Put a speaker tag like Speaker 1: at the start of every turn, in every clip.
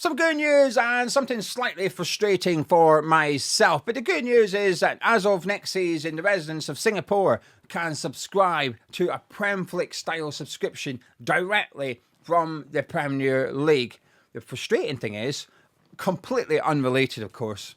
Speaker 1: Some good news and something slightly frustrating for myself. But the good news is that as of next season, the residents of Singapore can subscribe to a Premflix style subscription directly from the Premier League. The frustrating thing is, completely unrelated, of course,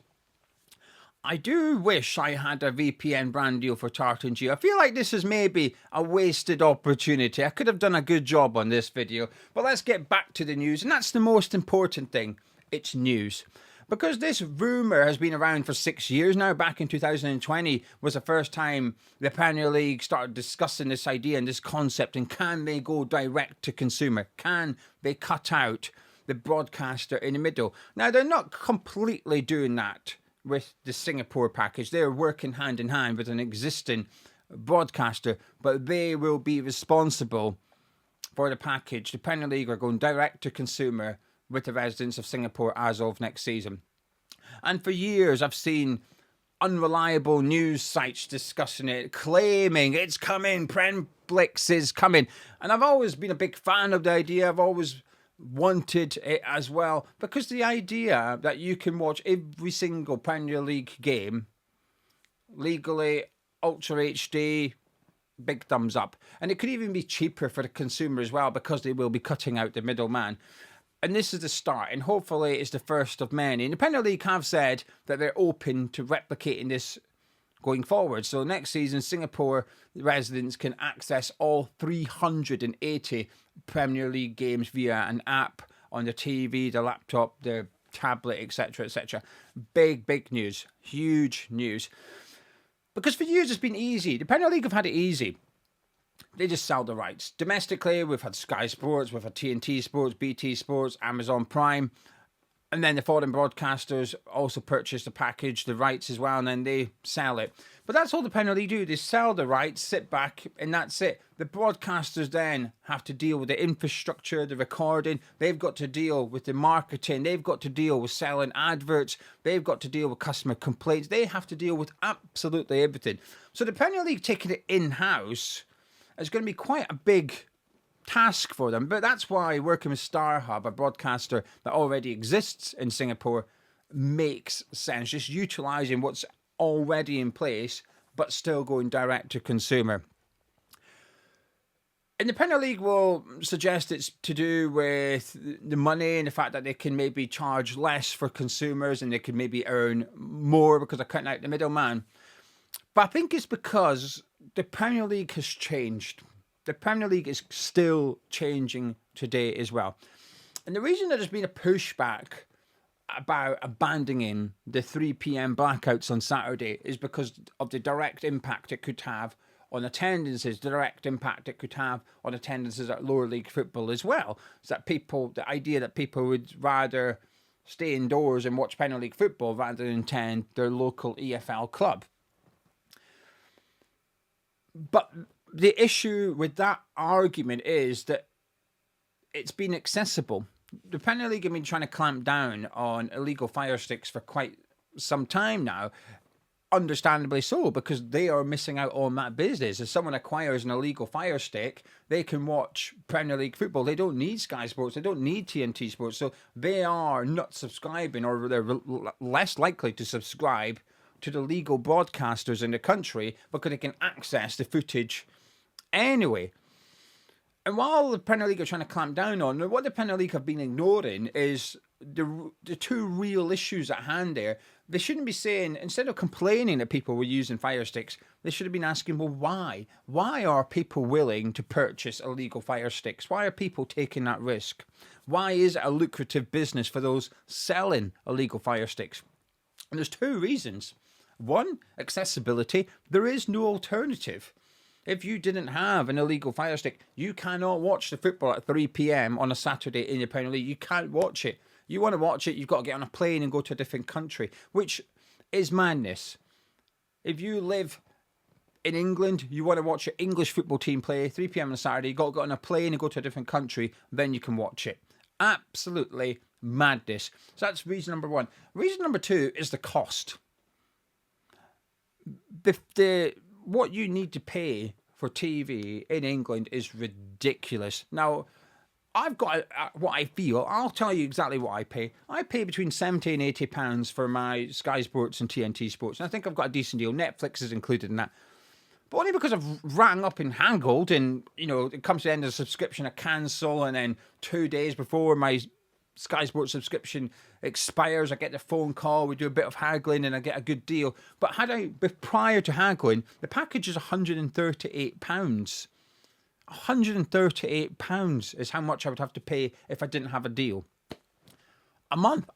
Speaker 1: I do wish I had a VPN brand deal for Tartan. I feel like this is maybe a wasted opportunity. I could have done a good job on this video. But let's get back to the news. And that's the most important thing. It's news. Because this rumour has been around for 6 years now. Back in 2020 was the first time the Premier League started discussing this idea and this concept. And can they go direct to consumer? Can they cut out the broadcaster in the middle? Now, they're not completely doing that with the Singapore package. They're working hand in hand with an existing broadcaster, but they will be responsible for the package. The Premier League are going direct to consumer with the residents of Singapore as of next season. And for years, I've seen unreliable news sites discussing it, claiming it's coming, Premflix is coming. And I've always been a big fan of the idea. I've always wanted it as well, because the idea that you can watch every single Premier League game legally, Ultra HD, big thumbs up. And it could even be cheaper for the consumer as well, because they will be cutting out the middleman. And this is the start, and hopefully it's the first of many. And the Premier League have said that they're open to replicating this going forward. So next season, Singapore residents can access all 380 Premier League games via an app on the TV, the laptop, the tablet, etc., etc. Big news. Huge news. Because for years it's been easy. The Premier League have had it easy. They just sell the rights. Domestically, we've had Sky Sports, we've had TNT Sports, BT Sports, Amazon Prime. And then the foreign broadcasters also purchase the package, the rights as well, and then they sell it. But that's all the Premier League do. They sell the rights, sit back, and that's it. The broadcasters then have to deal with the infrastructure, the recording. They've got to deal with the marketing. They've got to deal with selling adverts. They've got to deal with customer complaints. They have to deal with absolutely everything. So the Premier League taking it in-house is going to be quite a big task for them. But that's why working with StarHub, a broadcaster that already exists in Singapore, makes sense. Just utilising what's already in place, but still going direct to consumer. And the Premier League will suggest it's to do with the money and the fact that they can maybe charge less for consumers and they can maybe earn more because they're cutting out the middleman. But I think it's because the Premier League has changed. The Premier League is still changing today as well. And the reason that there's been a pushback about abandoning the 3 p.m. blackouts on Saturday is because of the direct impact it could have on attendances, the direct impact it could have on attendances at lower league football as well. So that the idea that people would rather stay indoors and watch Premier League football rather than attend their local EFL club. But the issue with that argument is that it's been accessible. The Premier League have been trying to clamp down on illegal fire sticks for quite some time now. Understandably so, because they are missing out on that business. If someone acquires an illegal fire stick, they can watch Premier League football. They don't need Sky Sports. They don't need TNT Sports. So they are not subscribing, or they're less likely to subscribe to the legal broadcasters in the country because they can access the footage anyway. And while the Premier League are trying to clamp down on, what the Premier League have been ignoring is the two real issues at hand there. They shouldn't be saying, instead of complaining that people were using fire sticks, they should have been asking, well, why? Why are people willing to purchase illegal fire sticks? Why are people taking that risk? Why is it a lucrative business for those selling illegal fire sticks? And there's two reasons. One, accessibility. There is no alternative. If you didn't have an illegal fire stick, you cannot watch the football at 3 p.m. on a Saturday in the Premier League. You can't watch it. You want to watch it, you've got to get on a plane and go to a different country, which is madness. If you live in England, you want to watch your English football team play 3 p.m. on a Saturday, you've got to get on a plane and go to a different country, then you can watch it. Absolutely madness. So that's reason number one. Reason number two is the cost. What you need to pay for TV in England is ridiculous. Now, I've got what I feel. I'll tell you exactly what I pay. I pay between £70 and £80 for my Sky Sports and TNT Sports. And I think I've got a decent deal. Netflix is included in that. But only because I've rang up and haggled and, it comes to the end of the subscription, I cancel, and then 2 days before my Sky Sports subscription expires, I get the phone call, we do a bit of haggling, and I get a good deal. But prior to haggling, the package is £138. £138 is how much I would have to pay if I didn't have a deal a month.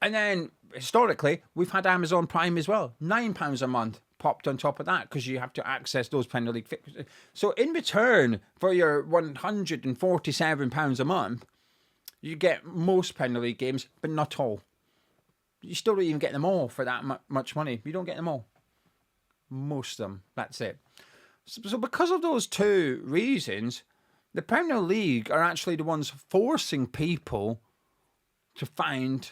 Speaker 1: And then historically, we've had Amazon Prime as well, £9 a month popped on top of that, because you have to access those Premier League fixtures. So in return for your £147 a month, you get most Premier League games, but not all. You still don't even get them all for that much money. You don't get them all. Most of them. That's it. So because of those two reasons, the Premier League are actually the ones forcing people to find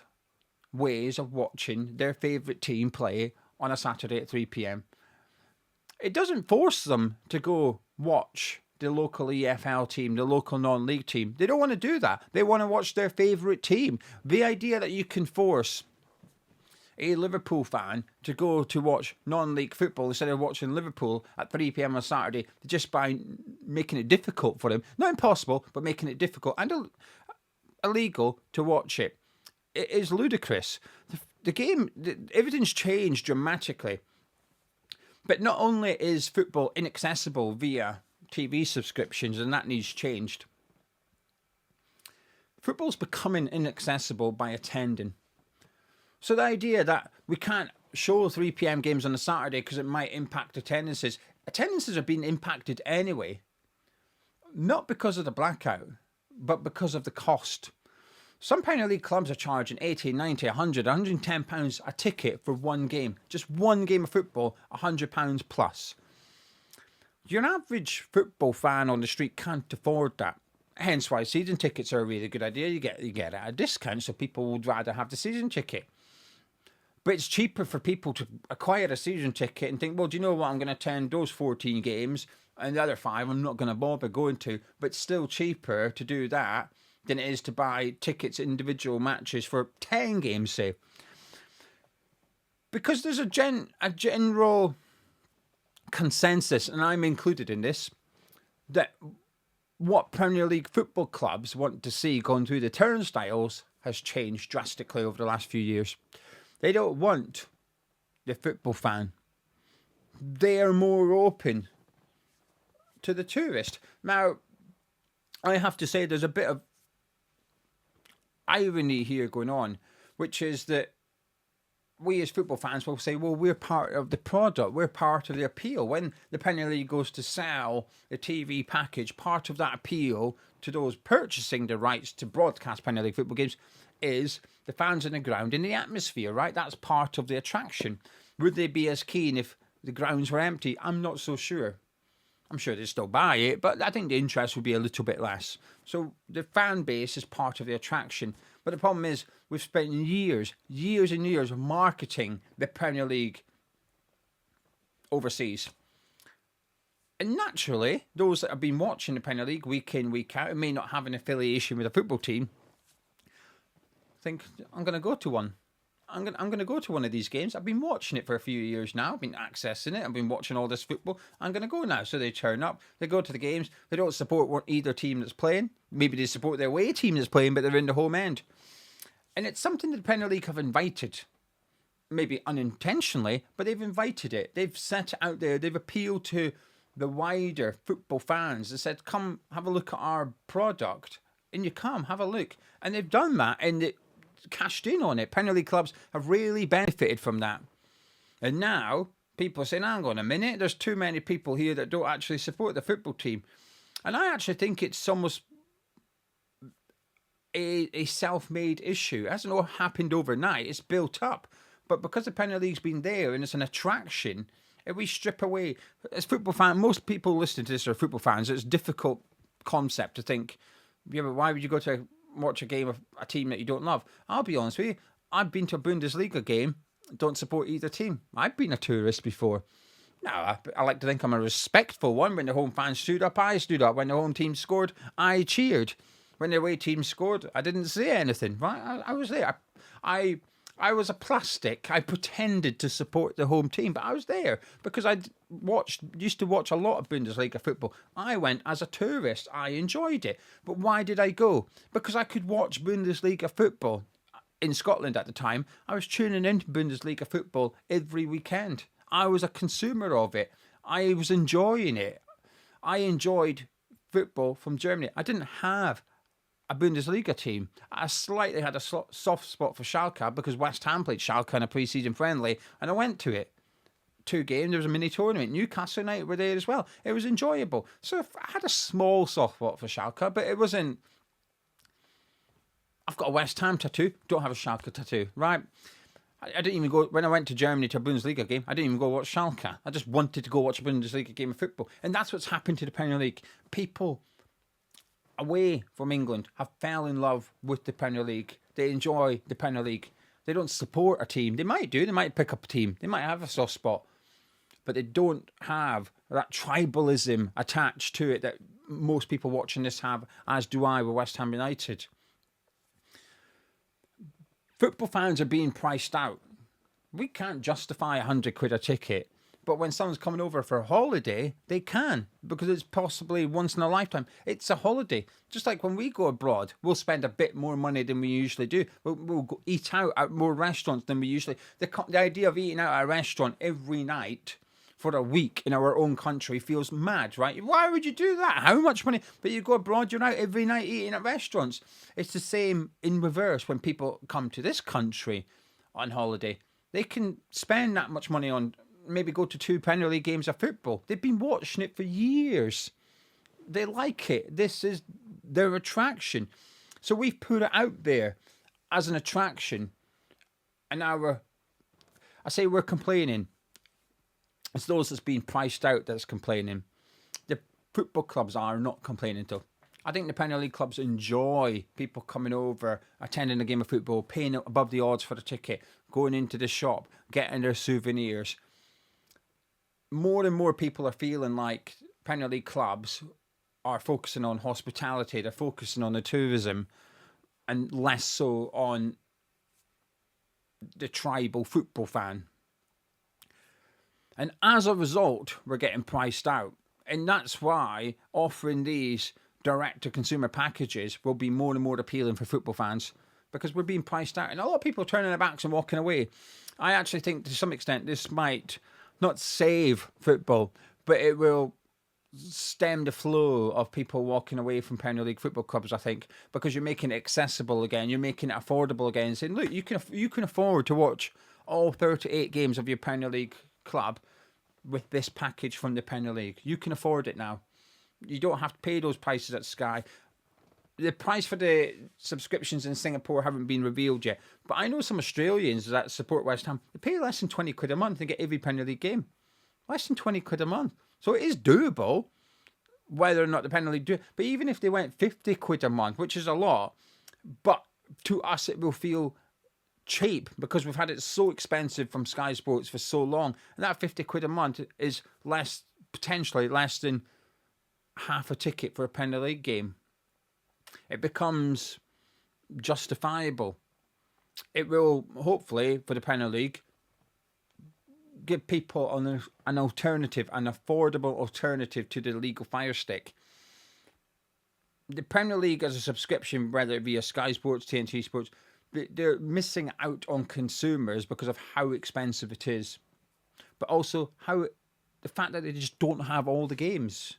Speaker 1: ways of watching their favourite team play on a Saturday at 3 p.m. It doesn't force them to go watch the local EFL team, the local non-league team. They don't want to do that. They want to watch their favourite team. The idea that you can force a Liverpool fan to go to watch non-league football instead of watching Liverpool at 3 p.m. on Saturday, just by making it difficult for them. Not impossible, but making it difficult and illegal to watch it. It is ludicrous. The game, everything's changed dramatically. But not only is football inaccessible via TV subscriptions, and that needs changed, football's becoming inaccessible by attending. So the idea that we can't show 3 p.m. games on a Saturday because it might impact attendances are being impacted anyway. Not because of the blackout, but because of the cost. Some Premier League clubs are charging 80, 90, 100, 110 pounds a ticket for one game. Just one game of football, £100 plus. Your average football fan on the street can't afford that. Hence why season tickets are a really good idea. You get it at a discount, so people would rather have the season ticket. But it's cheaper for people to acquire a season ticket and think, well, do you know what? I'm going to attend those 14 games, and the other 5 I'm not going to bother going to. But it's still cheaper to do that than it is to buy tickets, individual matches for 10 games, say. Because there's a general consensus, and I'm included in this, that what Premier League football clubs want to see going through the turnstiles has changed drastically over the last few years. They don't want the football fan. They are more open to the tourist. Now, I have to say there's a bit of irony here going on, which is that we as football fans will say, well, we're part of the product, we're part of the appeal. When the Premier League goes to sell the TV package, part of that appeal to those purchasing the rights to broadcast Premier League football games is the fans in the ground in the atmosphere, right? That's part of the attraction. Would they be as keen if the grounds were empty? I'm not so sure. I'm sure they'd still buy it, but I think the interest would be a little bit less. So the fan base is part of the attraction. But the problem is we've spent years and years marketing the Premier League overseas. And naturally, those that have been watching the Premier League week in, week out, and may not have an affiliation with a football team, think, I'm going to go to one. I'm going to go to one of these games. I've been watching it for a few years now. I've been accessing it. I've been watching all this football. I'm going to go now. So they turn up. They go to the games. They don't support either team that's playing. Maybe they support their away team that's playing, but they're in the home end. And it's something that the Premier League have invited. Maybe unintentionally, but they've invited it. They've set it out there. They've appealed to the wider football fans. They said, come have a look at our product. And you come, have a look. And they've done that. And it cashed in on it. Premier League clubs have really benefited from that. And now people are saying, hang on a minute, there's too many people here that don't actually support the football team. And I actually think it's almost a self-made issue. It hasn't all happened overnight. It's built up. But because the Premier League's been there and it's an attraction, if we strip away, as football fans, most people listening to this are football fans. It's a difficult concept to think, yeah, but why would you go to watch a game of a team that you don't love? I'll be honest with you. I've been to a Bundesliga game. Don't support either team. I've been a tourist before. Now, I like to think I'm a respectful one. When the home fans stood up, I stood up. When the home team scored, I cheered. when the away team scored, I didn't say anything. Right, I was there. I was a plastic. I pretended to support the home team, but I was there because I used to watch a lot of Bundesliga football. I went as a tourist. I enjoyed it. But why did I go? Because I could watch Bundesliga football in Scotland at the time. I was tuning into Bundesliga football every weekend. I was a consumer of it. I was enjoying it. I enjoyed football from Germany. I didn't have a Bundesliga team. I slightly had a soft spot for Schalke because West Ham played Schalke in a pre-season friendly, and I went to it. 2 games, there was a mini tournament. Newcastle United were there as well. It was enjoyable. So I had a small soft spot for Schalke, but it wasn't... I've got a West Ham tattoo, don't have a Schalke tattoo, right? I didn't even go, when I went to Germany to a Bundesliga game, I didn't even go watch Schalke. I just wanted to go watch a Bundesliga game of football. And that's what's happened to the Premier League. People away from England have fell in love with the Premier League. They enjoy the Premier League. They don't support a team. They might do. They might pick up a team. They might have a soft spot. But they don't have that tribalism attached to it that most people watching this have, as do I with West Ham United. Football fans are being priced out. We can't justify £100 a ticket. But when someone's coming over for a holiday, they can, because it's possibly once in a lifetime. It's a holiday. Just like when we go abroad, we'll spend a bit more money than we usually do. We'll go eat out at more restaurants than we usually... The idea of eating out at a restaurant every night for a week in our own country feels mad, right? Why would you do that? How much money? But you go abroad, you're out every night eating at restaurants. It's the same in reverse when people come to this country on holiday. They can spend that much money on... maybe go to 2 Premier League games of football. They've been watching it for years. They like it. This is their attraction. So we've put it out there as an attraction. And now we're complaining. It's those that's been priced out that's complaining. The football clubs are not complaining though. I think the Premier League clubs enjoy people coming over, attending a game of football, paying above the odds for the ticket, going into the shop, getting their souvenirs. More and more people are feeling like Premier League clubs are focusing on hospitality, they're focusing on the tourism, and less so on the tribal football fan. And as a result, we're getting priced out. And that's why offering these direct-to-consumer packages will be more and more appealing for football fans, because we're being priced out. And a lot of people are turning their backs and walking away. I actually think to some extent this might not save football, but it will stem the flow of people walking away from Premier League football clubs, I think, because you're making it accessible again, you're making it affordable again, saying, look, you can afford to watch all 38 games of your Premier League club with this package from the Premier League. You can afford it now. You don't have to pay those prices at Sky. The price for the subscriptions in Singapore haven't been revealed yet, but I know some Australians that support West Ham. They pay less than £20 a month and get every Premier League game. Less than £20 a month. So it is doable, whether or not the Premier League do it. But even if they went £50 a month, which is a lot, but to us it will feel cheap because we've had it so expensive from Sky Sports for so long. And that £50 a month is potentially less than half a ticket for a Premier League game. It becomes justifiable. It will, hopefully, for the Premier League, give people an alternative, an affordable alternative to the legal Fire Stick. The Premier League as a subscription, whether it be a Sky Sports, TNT Sports, they're missing out on consumers because of how expensive it is. But also the fact that they just don't have all the games.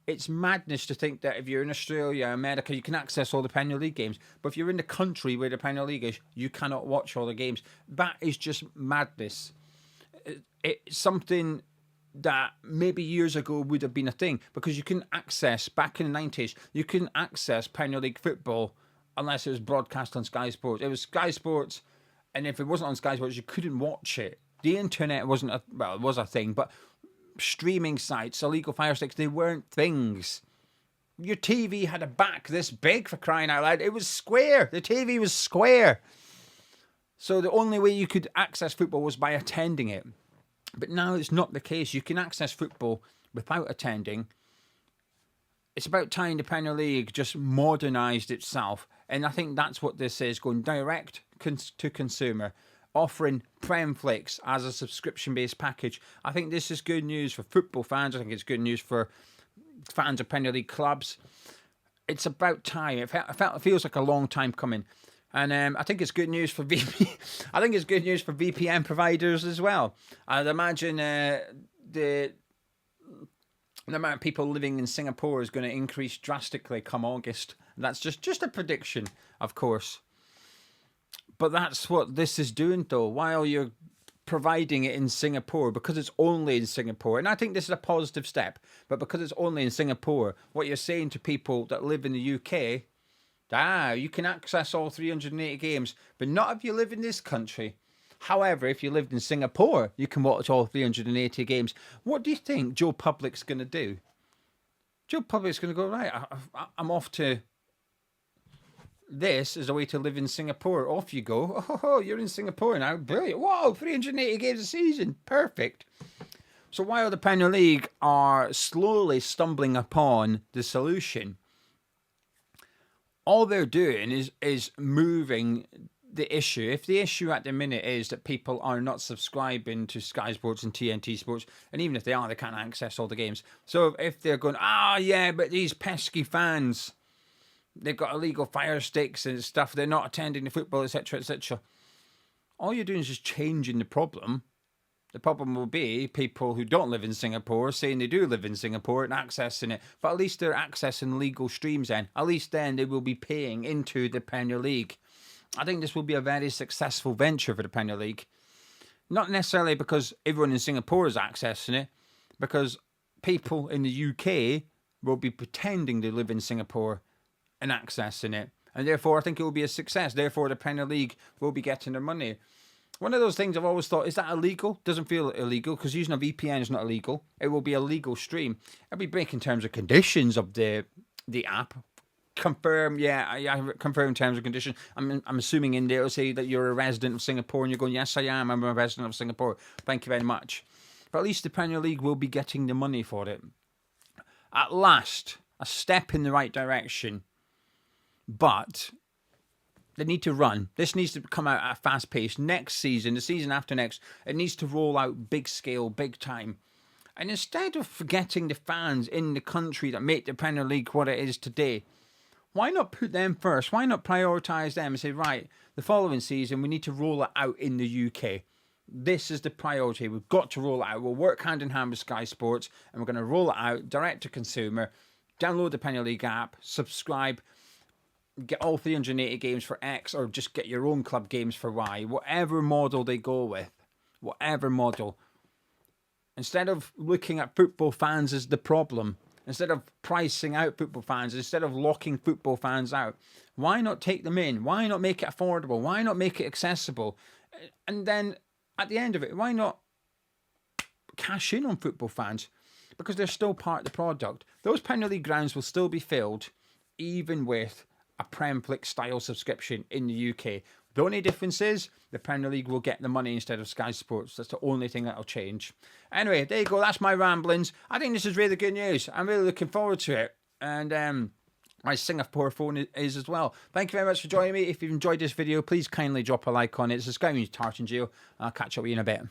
Speaker 1: It's madness to think that if you're in Australia, America, you can access all the Premier League games. But if you're in the country where the Premier League is, you cannot watch all the games. That is just madness. It's something that maybe years ago would have been a thing, because you can access, back in the 90s, you couldn't access Premier League football unless it was broadcast on Sky Sports. It was Sky Sports, and if it wasn't on Sky Sports, you couldn't watch it. The internet wasn't it was a thing, but streaming sites, illegal Fire Sticks, they weren't things. Your TV had a back this big, for crying out loud. It was square. The TV was square. So the only way you could access football was by attending it. But now it's not the case. You can access football without attending. it's about time the Premier League just modernised itself. And I think that's what this is, going direct to consumer, offering Premflix as a subscription-based package. I think this is good news for football fans. I think it's good news for fans of Premier League clubs. It's about time. It feels like a long time coming. And I think it's good news for I think it's good news for VPN providers as well. I'd imagine the amount of people living in Singapore is going to increase drastically come August. That's just a prediction, of course. But that's what this is doing, though, while you're providing it in Singapore, because it's only in Singapore. And I think this is a positive step. But because it's only in Singapore, what you're saying to people that live in the UK, you can access all 380 games, but not if you live in this country. However, if you lived in Singapore, you can watch all 380 games. What do you think Joe Public's going to do? Joe Public's going to go, right, I'm off to this as a way to live in Singapore. Off you go. Oh, you're in Singapore now. Brilliant. Whoa, 380 games a season. Perfect. So while the Premier League are slowly stumbling upon the solution, all they're doing is moving the issue. If the issue at the minute is that people are not subscribing to Sky Sports and TNT Sports, and even if they are, they can't access all the games. So if they're going, yeah, but these pesky fans, they've got illegal fire sticks and stuff, they're not attending the football, etc., etc. All you're doing is just changing the problem. The problem will be people who don't live in Singapore saying they do live in Singapore and accessing it. But at least they're accessing legal streams then. At least then they will be paying into the Premier League. I think this will be a very successful venture for the Premier League. Not necessarily because everyone in Singapore is accessing it, because people in the UK will be pretending they live in Singapore and accessing it. And therefore, I think it will be a success. Therefore, the Premier League will be getting their money. One of those things I've always thought, is that illegal? Doesn't feel illegal, because using a VPN is not illegal. It will be a legal stream. It'll be breaking terms and conditions of the app. Confirm, confirm terms and conditions. I'm assuming in there it'll say that you're a resident of Singapore, and you're going, yes, I am. I'm a resident of Singapore. Thank you very much. But at least the Premier League will be getting the money for it. At last, a step in the right direction. But they need to run. This needs to come out at a fast pace. Next season, the season after next, it needs to roll out big scale, big time. And instead of forgetting the fans in the country that make the Premier League what it is today, why not put them first? Why not prioritise them and say, right, the following season, we need to roll it out in the UK. This is the priority. We've got to roll it out. We'll work hand in hand with Sky Sports, and we're going to roll it out direct to consumer. Download the Premier League app, subscribe, get all 380 games for X, or just get your own club games for Y. Whatever model they go with. Whatever model. Instead of looking at football fans as the problem, instead of pricing out football fans, instead of locking football fans out, why not take them in? Why not make it affordable? Why not make it accessible? And then at the end of it, why not cash in on football fans? Because they're still part of the product. Those Premier League grounds will still be filled, even with a Premflix style subscription in the UK. The only difference is the Premier League will get the money instead of Sky Sports. That's the only thing that'll change. Anyway, there you go. That's my ramblings. I think this is really good news. I'm really looking forward to it. And my Singapore phone is as well. Thank you very much for joining me. If you've enjoyed this video, please kindly drop a like on it. Subscribe to Tartan. I'll catch up with you in a bit.